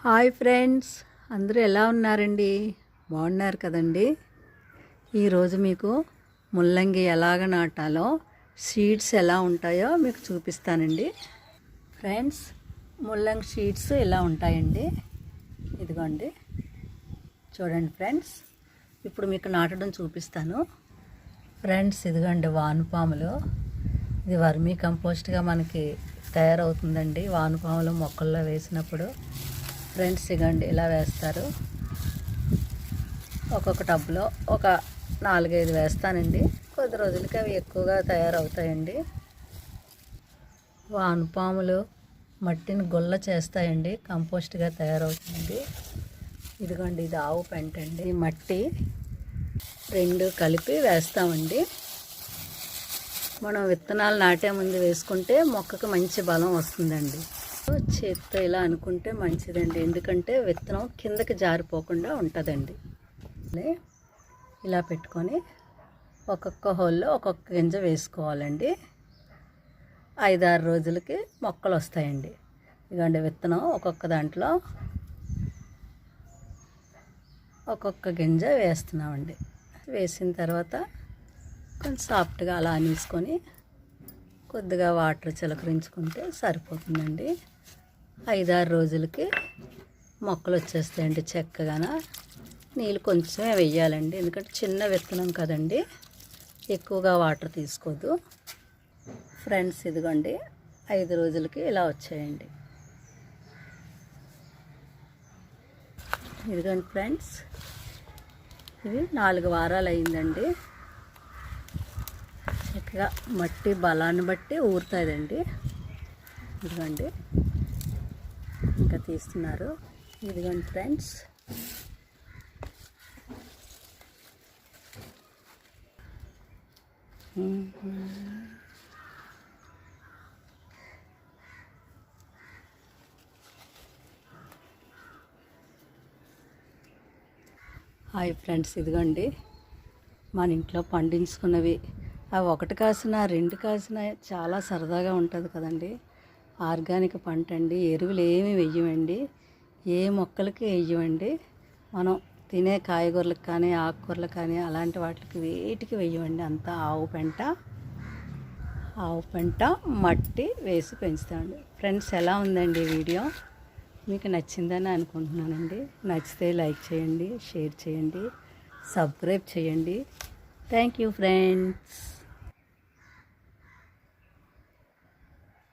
Hi friends, అందరూ ఎలా ఉన్నారండి? బాగున్నారు కదండి. ఈరోజు మీకు ముల్లంగి ఎలాగ నాటాలో, సీడ్స్ ఎలా ఉంటాయో మీకు చూపిస్తానండి. ఫ్రెండ్స్, ముల్లంగి సీడ్స్ ఇలా ఉంటాయండి. ఇదిగోండి, చూడండి ఫ్రెండ్స్. ఇప్పుడు మీకు నాటడం చూపిస్తాను. ఫ్రెండ్స్, ఇదిగోండి వానపాములు. ఇది వర్మీ కంపోస్ట్గా మనకి తయారవుతుందండి. వానపాములు మొక్కల్లో వేసినప్పుడు ఫ్రెండ్స్ ఇగండి ఇలా వేస్తారు. ఒక్కొక్క టబ్లో ఒక 4-5 వేస్తానండి. కొద్ది రోజులకి అవి ఎక్కువగా తయారవుతాయండి. వానపాములు మట్టిని గుల్ల చేస్తాయండి, కంపోస్ట్గా తయారవుతుంది. ఇదిగోండి, ఇది ఆవు పెంట అండి. మట్టి 2 కలిపి వేస్తామండి. మనం విత్తనాలు నాటే ముందు వేసుకుంటే మొక్కకు మంచి బలం వస్తుందండి. చేత్తో ఇలా అనుకుంటే మంచిదండి, ఎందుకంటే విత్తనం కిందకి జారిపోకుండా ఉంటుందండి. ఇలా పెట్టుకొని ఒక్కొక్క హోల్లో ఒక్కొక్క గింజ వేసుకోవాలండి. 5-6 రోజులకి మొక్కలు వస్తాయండి. ఇదిగోండి, విత్తనం ఒక్కొక్క దాంట్లో ఒక్కొక్క గింజ వేస్తున్నామండి. వేసిన తర్వాత కొంచెం సాఫ్ట్గా అలా అనేసుకొని కొద్దిగా వాటర్ చిలకరించుకుంటే సరిపోతుందండి. 5-6 రోజులకి మొక్కలు వచ్చేస్తాయండి చక్కగా. నీళ్ళు కొంచెమే వెయ్యాలండి, ఎందుకంటే చిన్న విత్తనం కదండి, ఎక్కువగా వాటర్ తీసుకోదు. ఫ్రెండ్స్, ఇదిగోండి 5 రోజులకి ఇలా వచ్చాయండి. ఇదిగోండి ఫ్రెండ్స్, ఇవి 4 వారాలు అయిందండి. చక్కగా మట్టి బలాన్ని బట్టి ఊరుతుందండి. ఇదిగోండి, ఇంకా తీస్తున్నారు. ఇదిగోండి ఫ్రెండ్స్, హాయ్ ఫ్రెండ్స్, ఇదిగోండి మన ఇంట్లో పండించుకున్నవి. అవి 1 కాసినా 2 కాసినా చాలా సరదాగా ఉంటుంది కదండి. ఆర్గానిక్ పంట అండి. ఎరువులు ఏమి వెయ్యమండి, ఏ మొక్కలకి వెయ్యమండి. మనం తినే కాయగూరలకు కానీ ఆకుకూరలకు కానీ అలాంటి వాటికి వేటికి వెయ్యమండి. అంతా ఆవు పెంట మట్టి వేసి పెంచుతామండి. ఫ్రెండ్స్, ఎలా ఉందండి వీడియో? మీకు నచ్చిందని అనుకుంటున్నానండి. నచ్చితే లైక్ చేయండి, షేర్ చేయండి, సబ్స్క్రైబ్ చేయండి. Thank you friends.